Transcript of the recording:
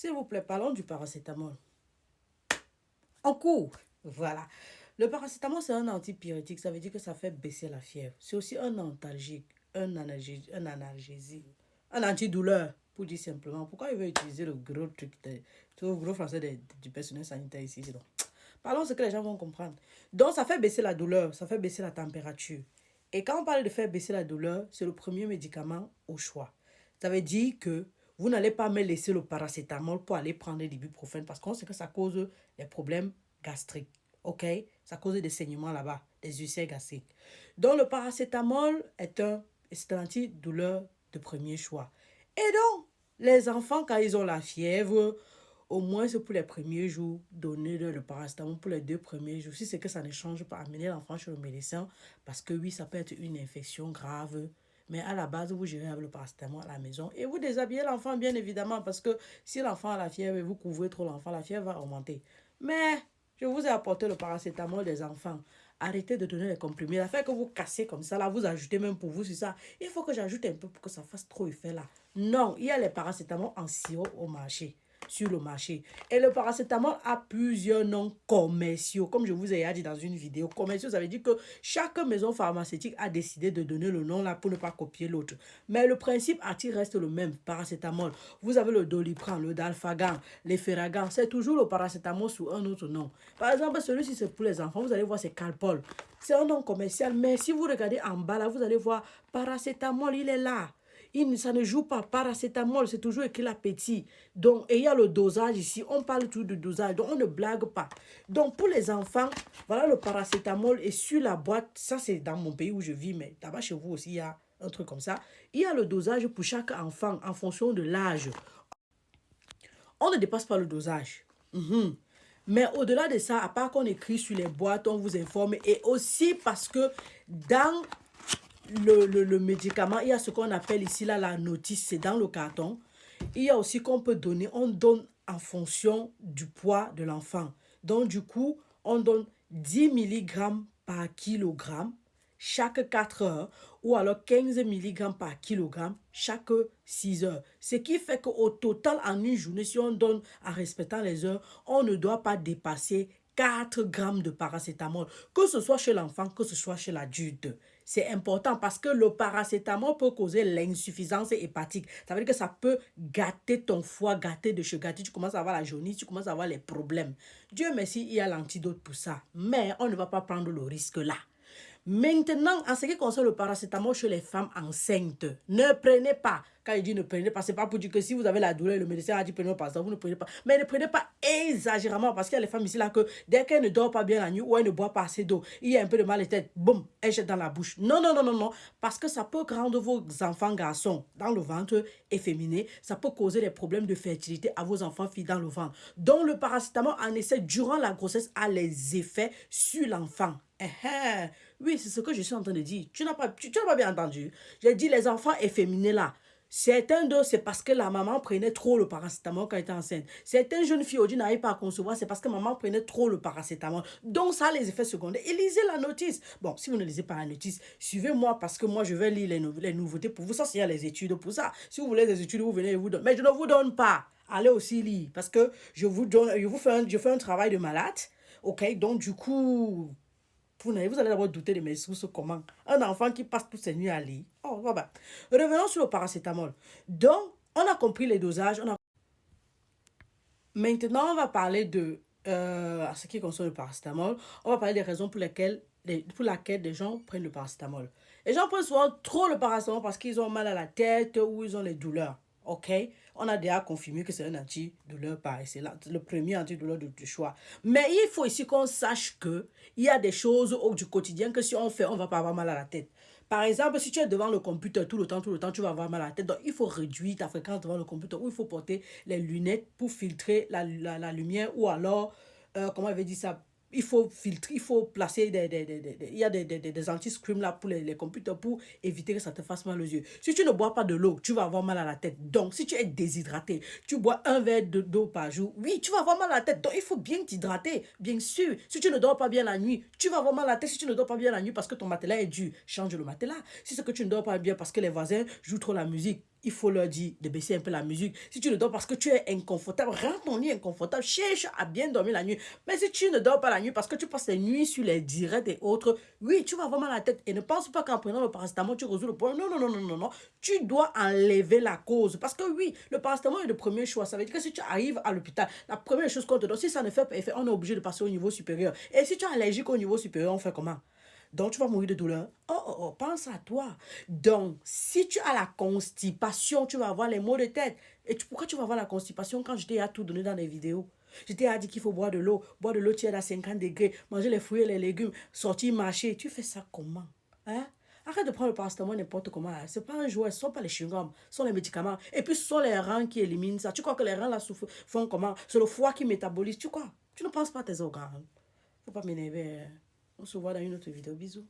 S'il vous plaît, parlons du paracétamol. En cours, voilà. Le paracétamol, c'est un antipyrétique. Ça veut dire que ça fait baisser la fièvre. C'est aussi un antalgique, un analgésique, un antidouleur, pour dire simplement. Pourquoi il veut utiliser le gros truc, le gros français du personnel sanitaire ici? Donc, parlons ce que les gens vont comprendre. Donc, ça fait baisser la douleur, ça fait baisser la température. Et quand on parle de faire baisser la douleur, c'est le premier médicament au choix. Ça veut dire que vous n'allez pas me laisser le paracétamol pour aller prendre l'ibuprofène parce qu'on sait que ça cause des problèmes gastriques. OK? Ça cause des saignements là-bas, des ulcères gastriques. Donc, le paracétamol c'est un antidouleur de premier choix. Et donc, les enfants, quand ils ont la fièvre, au moins c'est pour les premiers jours, donner le paracétamol pour les 2 premiers jours. Si c'est que ça ne change pas, amener l'enfant chez le médecin, parce que oui, ça peut être une infection grave. Mais à la base, vous gérez avec le paracétamol à la maison et vous déshabillez l'enfant, bien évidemment, parce que si l'enfant a la fièvre et vous couvrez trop l'enfant, la fièvre va augmenter. Mais je vous ai apporté le paracétamol des enfants. Arrêtez de donner les comprimés. La fait que vous cassez comme ça, là, vous ajoutez même pour vous, c'est ça. Il faut que j'ajoute un peu pour que ça fasse trop effet là. Non, il y a les paracétamol en sirop au marché, sur le marché. Et le paracétamol a plusieurs noms commerciaux. Comme je vous ai dit dans une vidéo, commerciaux, ça veut dire que chaque maison pharmaceutique a décidé de donner le nom là pour ne pas copier l'autre. Mais le principe actif reste le même, paracétamol. Vous avez le Doliprane, le Dalfagan, les Ferragan. C'est toujours le paracétamol sous un autre nom. Par exemple, celui-ci c'est pour les enfants. Vous allez voir, c'est Calpol. C'est un nom commercial. Mais si vous regardez en bas là, vous allez voir paracétamol, il est là. Ça ne joue pas. Paracétamol, c'est toujours écrit là petit. Donc, et il y a le dosage ici. On parle tout de dosage. Donc, on ne blague pas. Donc, pour les enfants, voilà le paracétamol. Et sur la boîte, ça c'est dans mon pays où je vis, mais là-bas chez vous aussi, il y a un truc comme ça. Il y a le dosage pour chaque enfant en fonction de l'âge. On ne dépasse pas le dosage. Mais au-delà de ça, à part qu'on écrit sur les boîtes, on vous informe. Et aussi parce que dans le médicament, il y a ce qu'on appelle ici là, la notice, c'est dans le carton. Il y a aussi qu'on peut donner, on donne en fonction du poids de l'enfant. Donc du coup, on donne 10 mg par kilogramme chaque 4 heures ou alors 15 mg par kilogramme chaque 6 heures. Ce qui fait qu'au total, en une journée, si on donne en respectant les heures, on ne doit pas dépasser 4 grammes de paracétamol, que ce soit chez l'enfant, que ce soit chez l'adulte. C'est important parce que le paracétamol peut causer l'insuffisance hépatique. Ça veut dire que ça peut gâter ton foie, gâter de cheveux, gâter. Tu commences à avoir la jaunisse, tu commences à avoir les problèmes. Dieu merci, il y a l'antidote pour ça. Mais on ne va pas prendre le risque là. Maintenant, en ce qui concerne le paracétamol chez les femmes enceintes, ne prenez pas. Quand il dit ne prenez pas, c'est pas pour dire que si vous avez la douleur, le médecin a dit prenez le paracétamol, vous ne prenez pas. Mais ne prenez pas exagérément parce qu'il y a les femmes ici là que dès qu'elles ne dorment pas bien la nuit ou elles ne boivent pas assez d'eau, il y a un peu de mal de tête, boum, elles jettent dans la bouche. Non, non, non, non, non. Parce que ça peut rendre vos enfants garçons dans le ventre efféminés. Ça peut causer des problèmes de fertilité à vos enfants filles dans le ventre. Donc le paracétamol en essai durant la grossesse a les effets sur l'enfant. Oui, c'est ce que je suis en train de dire. Tu n'as pas bien entendu. J'ai dit les enfants efféminés là. Certains d'eux, c'est parce que la maman prenait trop le paracétamol quand elle était enceinte. Certaines jeunes filles aujourd'hui n'arrivent pas à concevoir, c'est parce que maman prenait trop le paracétamol. Donc, ça a les effets secondaires. Et lisez la notice. Bon, si vous ne lisez pas la notice, suivez-moi parce que moi, je vais lire les nouveautés pour vous. Ça, c'est les études pour ça. Si vous voulez des études, vous venez et vous donnez. Mais je ne vous donne pas. Allez aussi lire parce que je fais un travail de malade. OK, donc du coup, vous allez d'abord douter de mes sources. Comment un enfant qui passe toutes ses nuits à lire. Oh, voilà. Revenons sur le paracétamol. Donc, on a compris les dosages. Maintenant, on va parler de à ce qui concerne le paracétamol. On va parler des raisons pour lesquelles les gens prennent le paracétamol. Les gens prennent souvent trop le paracétamol parce qu'ils ont mal à la tête ou ils ont les douleurs. OK? On a déjà confirmé que c'est un antidouleur par excellence, le premier antidouleur de choix. Mais il faut ici qu'on sache qu'il y a des choses du quotidien que si on fait, on ne va pas avoir mal à la tête. Par exemple, si tu es devant le computer tout le temps, tu vas avoir mal à la tête. Donc, il faut réduire ta fréquence devant le computer ou il faut porter les lunettes pour filtrer la lumière ou alors, comment on avait dit ça, il faut filtrer, il faut placer il y a des anti-screens là pour les computers pour éviter que ça te fasse mal aux yeux. Si tu ne bois pas de l'eau, tu vas avoir mal à la tête. Donc, si tu es déshydraté, tu bois un verre d'eau par jour, oui, tu vas avoir mal à la tête. Donc, il faut bien t'hydrater, bien sûr. Si tu ne dors pas bien la nuit, tu vas avoir mal à la tête. Si tu ne dors pas bien la nuit parce que ton matelas est dur, change le matelas. Si c'est que tu ne dors pas bien parce que les voisins jouent trop la musique, il faut leur dire de baisser un peu la musique. Si tu ne dors parce que tu es inconfortable, rends ton lit inconfortable, cherche à bien dormir la nuit. Mais si tu ne dors pas la nuit parce que tu passes les nuits sur les directs et autres, oui, tu vas avoir mal à la tête. Et ne pense pas qu'en prenant le paracétamol, tu résous le problème. Non, non, non, non, non, non. Tu dois enlever la cause. Parce que oui, le paracétamol est le premier choix. Ça veut dire que si tu arrives à l'hôpital, la première chose qu'on te donne, si ça ne fait pas effet, on est obligé de passer au niveau supérieur. Et si tu es allergique au niveau supérieur, on fait comment? Donc, tu vas mourir de douleur. Oh, oh, oh, pense à toi. Donc, si tu as la constipation, tu vas avoir les maux de tête. Et pourquoi tu vas avoir la constipation quand je t'ai tout donné dans les vidéos? Je t'ai dit qu'il faut boire de l'eau. Boire de l'eau tiède à 50 degrés. Manger les fruits et les légumes. Sortir marcher. Tu fais ça comment? Hein? Arrête de prendre le paracétamol n'importe comment. Ce n'est pas un jouet, ce ne sont pas les chewing-gums, ce sont les médicaments. Et puis ce sont les reins qui éliminent ça. Tu crois que les reins là font comment? C'est le foie qui métabolise. Tu crois? Tu ne penses pas à tes organes. Faut pas m'énerver. On se voit dans une autre vidéo. Bisous.